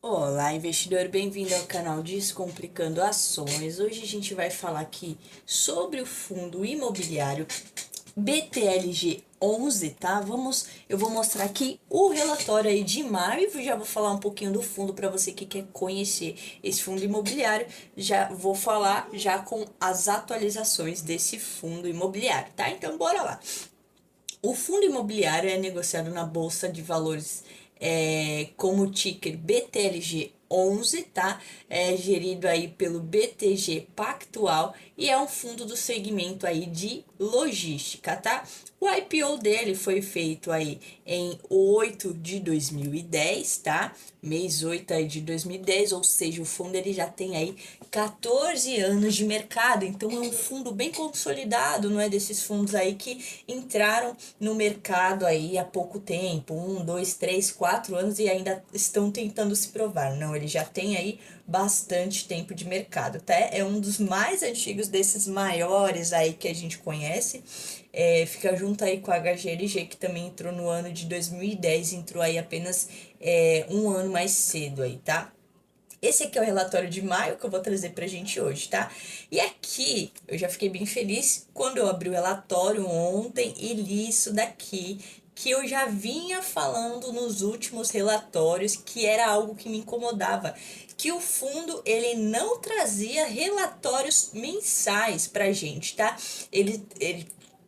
Olá, investidor, bem-vindo ao canal Descomplicando Ações. Hoje a gente vai falar aqui sobre o fundo imobiliário BTLG11, tá? Eu vou mostrar aqui o relatório aí de maio e já vou falar um pouquinho do fundo para você que quer conhecer esse fundo imobiliário. Já vou falar já com as atualizações desse fundo imobiliário, tá? Então bora lá. O fundo imobiliário é negociado na Bolsa de Valores como ticker BTLG11, tá? É gerido aí pelo BTG Pactual e é um fundo do segmento aí de logística, tá? O IPO dele foi feito aí em 8 de 2010, tá? Mês 8 aí de 2010, ou seja, o fundo ele já tem aí 14 anos de mercado, então é um fundo bem consolidado, não é desses fundos aí que entraram no mercado aí há pouco tempo, 1, 2, 3, 4 anos e ainda estão tentando se provar. Não, ele já tem aí bastante tempo de mercado, tá? É um dos mais antigos desses maiores aí que a gente conhece. Fica junto aí com a HGLG, que também entrou no ano de 2010, entrou aí apenas um ano mais cedo aí, tá? Esse aqui é o relatório de maio que eu vou trazer pra gente hoje, tá? E aqui eu já fiquei bem feliz quando eu abri o relatório ontem e li isso daqui, que eu já vinha falando nos últimos relatórios, que era algo que me incomodava, que o fundo ele não trazia relatórios mensais pra gente, tá?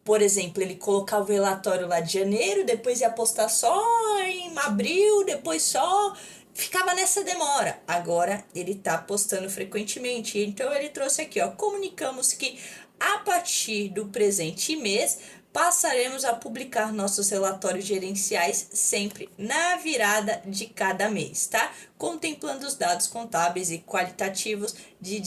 Por exemplo, ele colocava o relatório lá de janeiro, depois ia postar só em abril, depois só ficava nessa demora. Agora ele tá postando frequentemente. Então ele trouxe aqui, ó, comunicamos que a partir do presente mês passaremos a publicar nossos relatórios gerenciais sempre na virada de cada mês, tá? Contemplando os dados contábeis e qualitativos de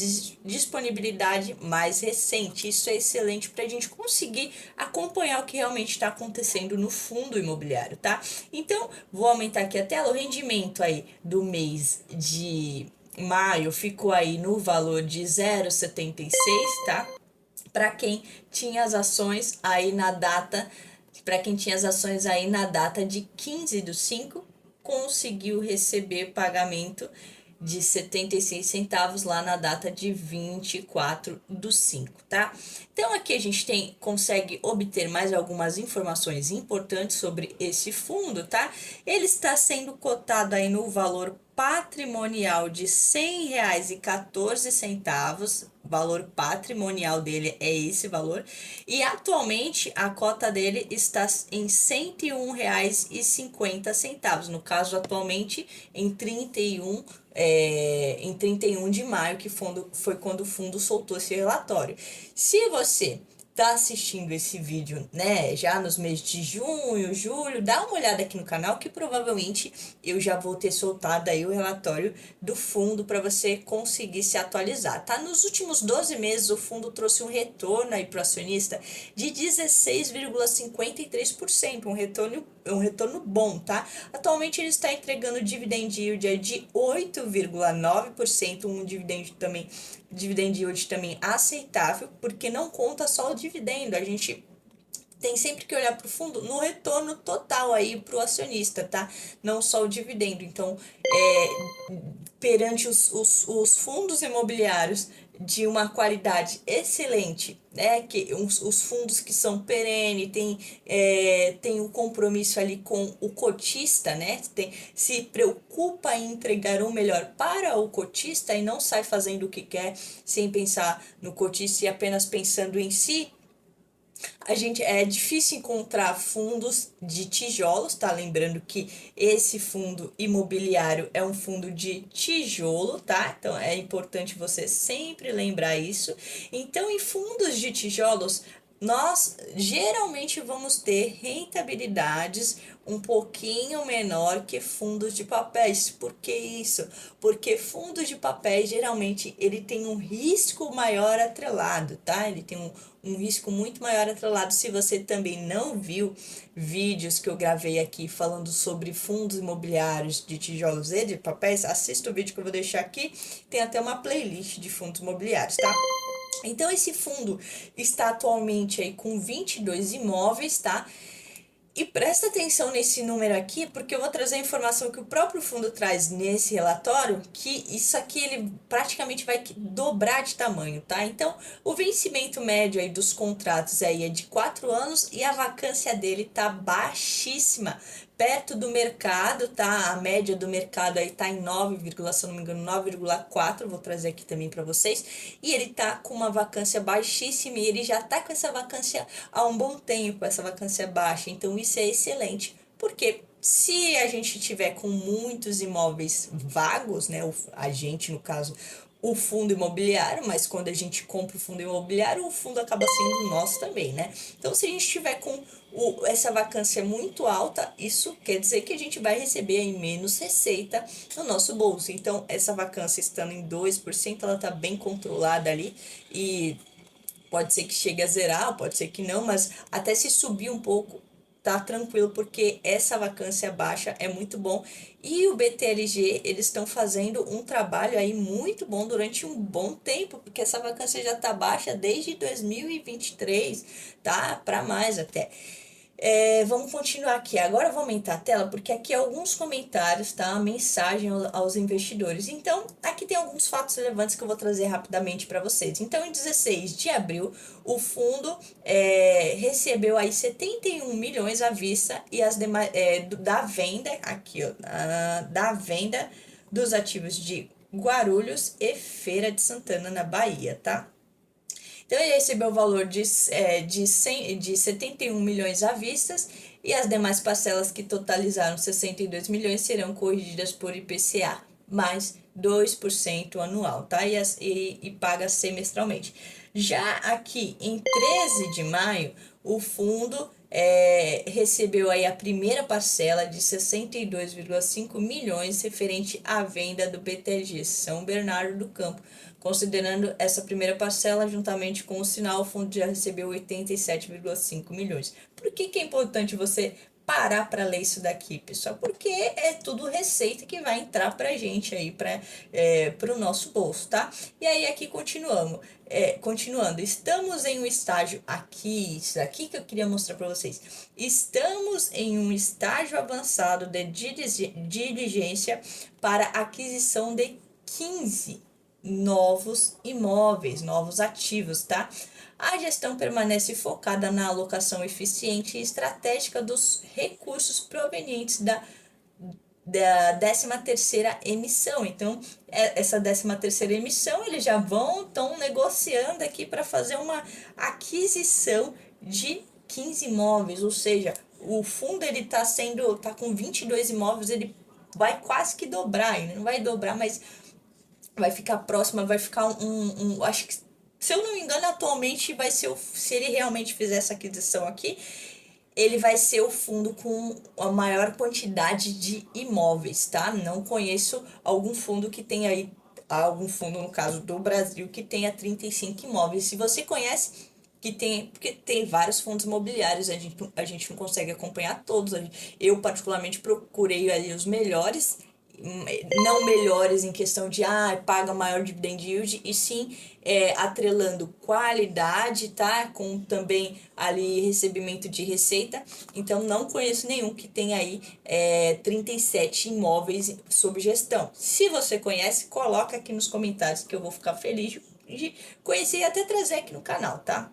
disponibilidade mais recente. Isso é excelente para a gente conseguir acompanhar o que realmente está acontecendo no fundo imobiliário, tá? Então, vou aumentar aqui a tela. O rendimento aí do mês de maio ficou aí no valor de 0,76, tá? Para quem tinha as ações aí na data, de 15/5, conseguiu receber pagamento de 76 centavos lá na data de 24/5, tá? Então aqui a gente consegue obter mais algumas informações importantes sobre esse fundo, tá? Ele está sendo cotado aí no valor patrimonial de R$ 100,14, valor patrimonial dele é esse valor, e atualmente a cota dele está em R$ 101,50, no caso atualmente em 31 de maio, que foi quando o fundo soltou esse relatório. Se você tá assistindo esse vídeo, né, já nos meses de junho, julho, dá uma olhada aqui no canal que provavelmente eu já vou ter soltado aí o relatório do fundo para você conseguir se atualizar, tá? Nos últimos 12 meses o fundo trouxe um retorno aí pro acionista de 16,53%, um retorno bom, tá? Atualmente ele está entregando dividend yield de 8,9%, um dividend yield também aceitável, porque não conta só o dividendo, a gente tem sempre que olhar para o fundo no retorno total aí para o acionista, tá? Não só o dividendo. Então, perante os fundos imobiliários de uma qualidade excelente, né? Que os fundos que são perene, tem um compromisso ali com o cotista, né? Se preocupa em entregar o melhor para o cotista e não sai fazendo o que quer sem pensar no cotista e apenas pensando em si. É difícil encontrar fundos de tijolos, tá? Lembrando que esse fundo imobiliário é um fundo de tijolo, tá? Então é importante você sempre lembrar isso. Então, em fundos de tijolos, nós geralmente vamos ter rentabilidades um pouquinho menor que fundos de papéis. Por que isso? Porque fundos de papéis geralmente ele tem um risco maior atrelado, tá? Ele tem um risco muito maior atrelado. Se você também não viu vídeos que eu gravei aqui falando sobre fundos imobiliários de tijolos e de papéis, assista o vídeo que eu vou deixar aqui. Tem até uma playlist de fundos imobiliários, tá? Então esse fundo está atualmente aí com 22 imóveis, tá? E presta atenção nesse número aqui, porque eu vou trazer a informação que o próprio fundo traz nesse relatório, que isso aqui ele praticamente vai dobrar de tamanho, tá? Então, o vencimento médio aí dos contratos aí é de 4 anos e a vacância dele tá baixíssima, perto do mercado, tá? A média do mercado aí tá em 9, se eu não me engano, 9,4, vou trazer aqui também para vocês. E ele tá com uma vacância baixíssima e ele já tá com essa vacância há um bom tempo, essa vacância baixa. Então isso é excelente, porque se a gente tiver com muitos imóveis vagos, né, a gente no caso o fundo imobiliário, mas quando a gente compra o fundo imobiliário, o fundo acaba sendo nosso também, né? Então, se a gente tiver com essa vacância muito alta, isso quer dizer que a gente vai receber aí menos receita no nosso bolso. Então, essa vacância estando em 2%, ela está bem controlada ali e pode ser que chegue a zerar, pode ser que não, mas até se subir um pouco, tá tranquilo, porque essa vacância baixa é muito bom. E o BTLG, eles estão fazendo um trabalho aí muito bom durante um bom tempo, porque essa vacância já tá baixa desde 2023, tá? Para mais até. Vamos continuar aqui. Agora eu vou aumentar a tela porque aqui alguns comentários, tá? A mensagem aos investidores. Então, aqui tem alguns fatos relevantes que eu vou trazer rapidamente para vocês. Então, em 16 de abril, o fundo recebeu aí 71 milhões à vista e as demais, da venda, aqui, ó, da venda dos ativos de Guarulhos e Feira de Santana, na Bahia, tá? Então, ele recebeu o valor de 71 milhões à vista e as demais parcelas que totalizaram 62 milhões serão corrigidas por IPCA, mais 2% anual, tá? E paga semestralmente. Já aqui, em 13 de maio, o fundo recebeu aí a primeira parcela de 62,5 milhões referente à venda do BTG São Bernardo do Campo. Considerando essa primeira parcela, juntamente com o sinal, o fundo já recebeu 87,5 milhões. Por que é importante você parar para ler isso daqui, pessoal? Porque é tudo receita que vai entrar para a gente aí, para o nosso bolso, tá? E aí aqui continuando, estamos em um estágio aqui, isso daqui que eu queria mostrar para vocês. Estamos em um estágio avançado de diligência para aquisição de 15 novos imóveis, novos ativos, tá? A gestão permanece focada na alocação eficiente e estratégica dos recursos provenientes da 13ª emissão. Então, essa 13ª emissão, eles já estão negociando aqui para fazer uma aquisição de 15 imóveis, ou seja, o fundo ele tá com 22 imóveis, ele vai quase que dobrar, ele não vai dobrar, mas vai ficar próxima, vai ficar acho que, se eu não me engano, atualmente vai ser, se ele realmente fizer essa aquisição aqui, ele vai ser o fundo com a maior quantidade de imóveis, tá? Não conheço algum fundo que tenha aí, algum fundo, no caso do Brasil, que tenha 35 imóveis. Se você conhece, porque tem vários fundos imobiliários, a gente não consegue acompanhar todos. Eu, particularmente, procurei ali os melhores, não melhores em questão de paga maior dividend yield, e sim atrelando qualidade, tá? Com também ali recebimento de receita. Então não conheço nenhum que tenha aí 37 imóveis sob gestão. Se você conhece, coloca aqui nos comentários que eu vou ficar feliz de conhecer e até trazer aqui no canal, tá?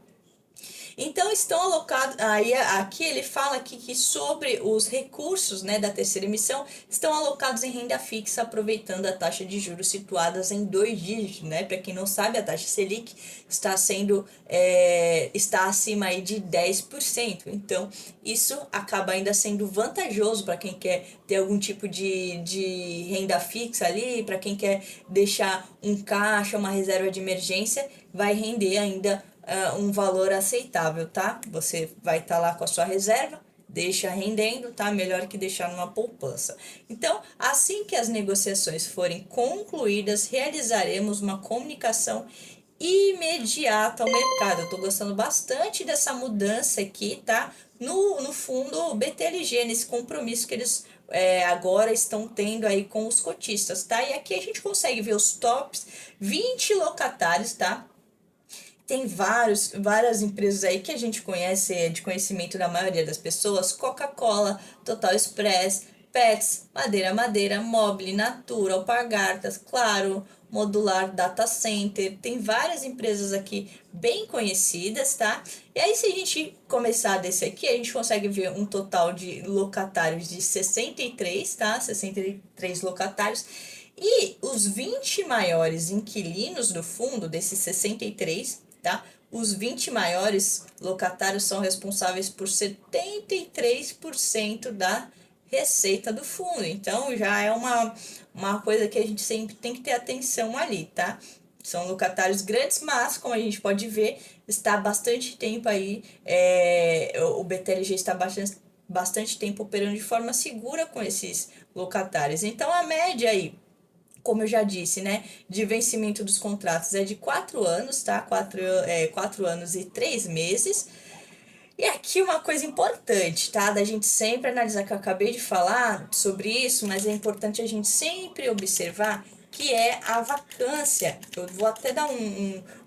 Então, estão alocados, aí aqui ele fala que sobre os recursos, né, da terceira emissão, estão alocados em renda fixa, aproveitando a taxa de juros situadas em 2 dígitos, né? Para quem não sabe, a taxa Selic está acima aí de 10%. Então, isso acaba ainda sendo vantajoso para quem quer ter algum tipo de renda fixa ali, para quem quer deixar um caixa, uma reserva de emergência, vai render ainda um valor aceitável, tá? Você vai estar lá com a sua reserva, deixa rendendo, tá? Melhor que deixar numa poupança. Então, assim que as negociações forem concluídas, realizaremos uma comunicação imediata ao mercado. Eu tô gostando bastante dessa mudança aqui, tá? No fundo, BTLG, nesse compromisso que eles agora estão tendo aí com os cotistas, tá? E aqui a gente consegue ver os tops 20 locatários, tá? Tem várias empresas aí que a gente conhece, é de conhecimento da maioria das pessoas: Coca-Cola, Total Express, Pets, Madeira, Mobile, Natura, Alpargatas, Claro, Modular Data Center. Tem várias empresas aqui bem conhecidas, tá? E aí, se a gente começar desse aqui, a gente consegue ver um total de locatários de 63, tá? 63 locatários. E os 20 maiores inquilinos do fundo, desses 63, tá? Os 20 maiores locatários são responsáveis por 73% da receita do fundo. Então já é uma coisa que a gente sempre tem que ter atenção ali, tá? São locatários grandes, mas como a gente pode ver, está há bastante tempo aí, o BTLG está bastante tempo operando de forma segura com esses locatários. Então a média aí, como eu já disse, né, de vencimento dos contratos é de 4 anos, tá? 4 anos e 3 meses. E aqui uma coisa importante, tá? Da gente sempre analisar, que eu acabei de falar sobre isso, mas é importante a gente sempre observar, que é a vacância. Eu vou até dar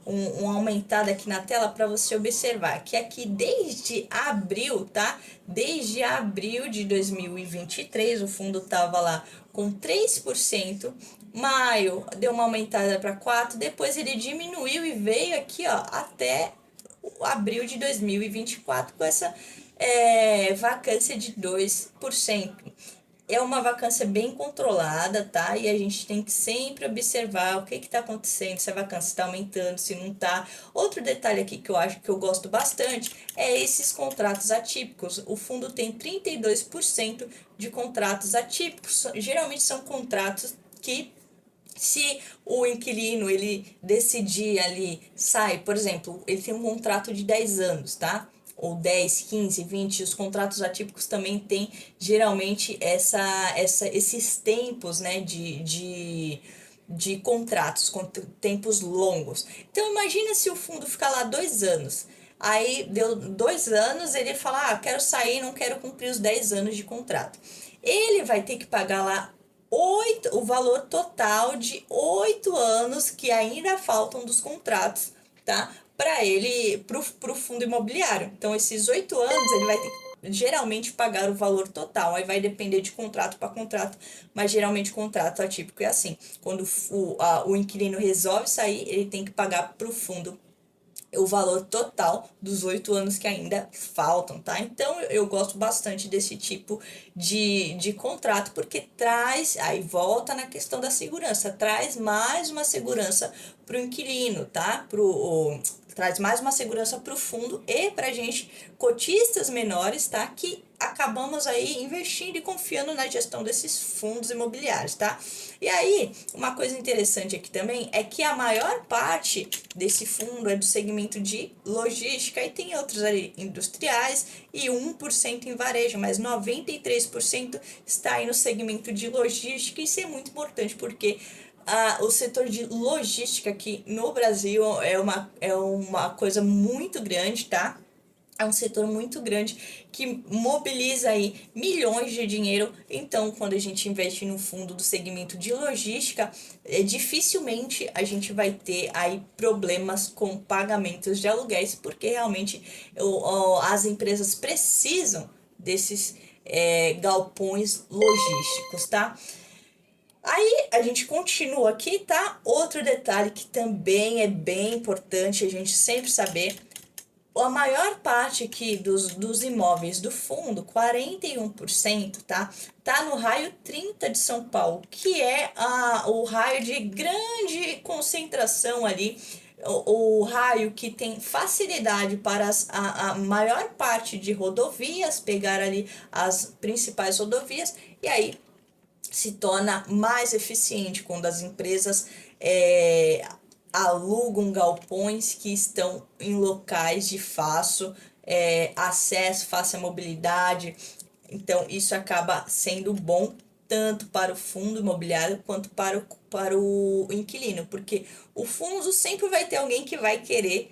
uma aumentada aqui na tela para você observar, que aqui desde abril, tá? Desde abril de 2023, o fundo tava lá com 3%, maio deu uma aumentada para 4%, depois ele diminuiu e veio aqui, ó, até abril de 2024 com essa vacância de 2%. É uma vacância bem controlada, tá? E a gente tem que sempre observar o que está acontecendo, se a vacância está aumentando, se não está. Outro detalhe aqui que eu acho que eu gosto bastante é esses contratos atípicos. O fundo tem 32% de contratos atípicos. Geralmente são contratos que, se o inquilino ele decidir ali sai, por exemplo, ele tem um contrato de 10 anos, tá? Ou 10, 15, 20, os contratos atípicos também têm geralmente esses tempos, né, de contratos, com tempos longos. Então imagina se o fundo ficar lá 2 anos. Aí deu 2 anos, ele fala, quero sair, não quero cumprir os 10 anos de contrato. Ele vai ter que pagar lá o valor total de 8 anos que ainda faltam dos contratos, tá? Para ele, pro fundo imobiliário. Então, esses 8 anos ele vai ter que geralmente pagar o valor total. Aí vai depender de contrato para contrato, mas geralmente contrato atípico é assim. Quando o inquilino resolve sair, ele tem que pagar para o fundo o valor total dos 8 anos que ainda faltam, tá? Então eu gosto bastante desse tipo de contrato, porque traz, aí volta na questão da segurança, traz mais uma segurança para o inquilino, tá? Traz mais uma segurança para o fundo e para a gente, cotistas menores, tá? Que acabamos aí investindo e confiando na gestão desses fundos imobiliários, tá? E aí, uma coisa interessante aqui também é que a maior parte desse fundo é do segmento de logística, e tem outros ali industriais e 1% em varejo, mas 93% está aí no segmento de logística. Isso é muito importante porque o setor de logística aqui no Brasil é uma coisa muito grande, tá? É um setor muito grande que mobiliza aí milhões de dinheiro. Então, quando a gente investe no fundo do segmento de logística, dificilmente a gente vai ter aí problemas com pagamentos de aluguéis, porque realmente as empresas precisam desses galpões logísticos, tá? Aí a gente continua aqui, tá? Outro detalhe que também é bem importante a gente sempre saber: a maior parte aqui dos imóveis do fundo, 41%, tá no raio 30 de São Paulo, que é o raio de grande concentração ali, o raio que tem facilidade para a maior parte de rodovias, pegar ali as principais rodovias, e aí se torna mais eficiente quando as empresas alugam galpões que estão em locais de fácil acesso, fácil mobilidade. Então, isso acaba sendo bom tanto para o fundo imobiliário quanto para o inquilino, porque o fundo sempre vai ter alguém que vai querer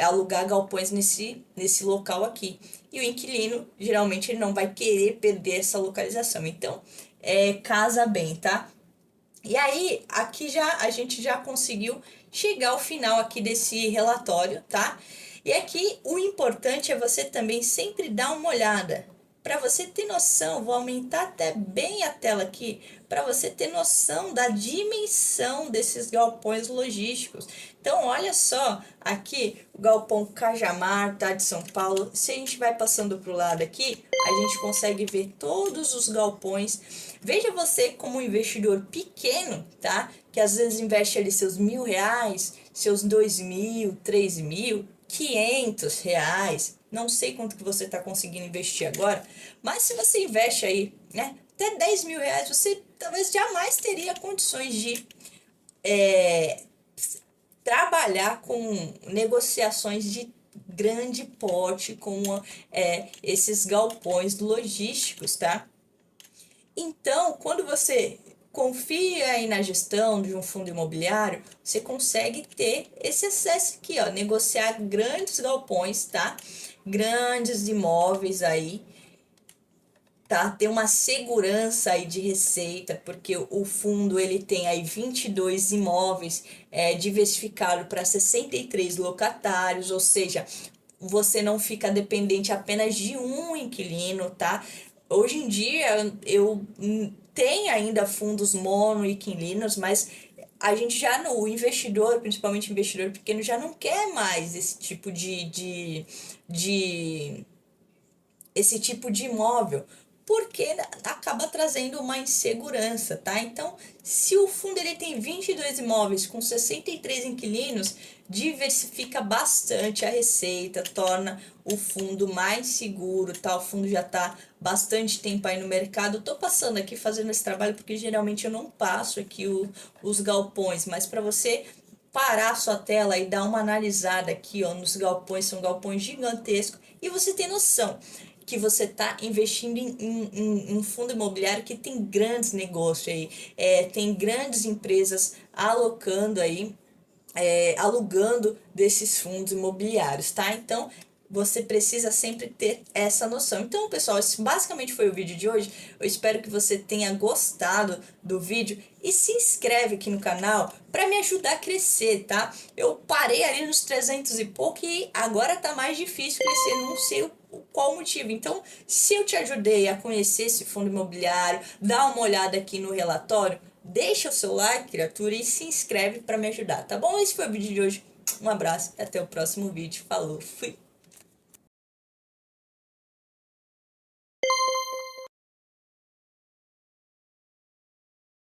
alugar galpões nesse local aqui. E o inquilino, geralmente, ele não vai querer perder essa localização. Então, casa bem, tá? E aí, aqui já a gente já conseguiu chegar ao final aqui desse relatório, tá? E aqui o importante é você também sempre dar uma olhada. Para você ter noção, vou aumentar até bem a tela aqui, para você ter noção da dimensão desses galpões logísticos. Então, olha só, aqui o galpão Cajamar, tá, de São Paulo. Se a gente vai passando para o lado aqui, a gente consegue ver todos os galpões. Veja você como um investidor pequeno, tá? Que às vezes investe ali seus R$ 1.000, seus 2.000, 3.000, R$ 500. Não sei quanto que você está conseguindo investir agora, mas se você investe aí, né? Até R$ 10.000, você talvez jamais teria condições de trabalhar com negociações de grande porte com esses galpões logísticos, tá? Então, quando você confia aí na gestão de um fundo imobiliário, você consegue ter esse acesso aqui, ó, negociar grandes galpões, tá? Grandes imóveis aí, tá? Ter uma segurança aí de receita, porque o fundo ele tem aí 22 imóveis diversificado para 63 locatários, ou seja, você não fica dependente apenas de um inquilino, tá? Hoje em dia eu tenho ainda fundos mono inquilinos, mas a gente já no o investidor, principalmente investidor pequeno, já não quer mais esse tipo de esse tipo de imóvel, porque acaba trazendo uma insegurança, tá? Então, se o fundo ele tem 22 imóveis com 63 inquilinos, diversifica bastante a receita, torna o fundo mais seguro, tá? O fundo já está bastante tempo aí no mercado. Eu tô passando aqui fazendo esse trabalho porque geralmente eu não passo aqui os galpões, mas para você parar a sua tela e dar uma analisada aqui, ó, nos galpões, são galpões gigantescos, e você tem noção que você está investindo em um fundo imobiliário que tem grandes negócios aí, tem grandes empresas alocando aí, alugando desses fundos imobiliários, tá? Então, você precisa sempre ter essa noção. Então, pessoal, esse basicamente foi o vídeo de hoje. Eu espero que você tenha gostado do vídeo e se inscreve aqui no canal para me ajudar a crescer, tá? Eu parei ali nos 300 e pouco e agora tá mais difícil crescer, não sei qual motivo. Então, se eu te ajudei a conhecer esse fundo imobiliário, dá uma olhada aqui no relatório, deixa o seu like, criatura, e se inscreve para me ajudar, tá bom? Esse foi o vídeo de hoje. Um abraço e até o próximo vídeo. Falou, fui!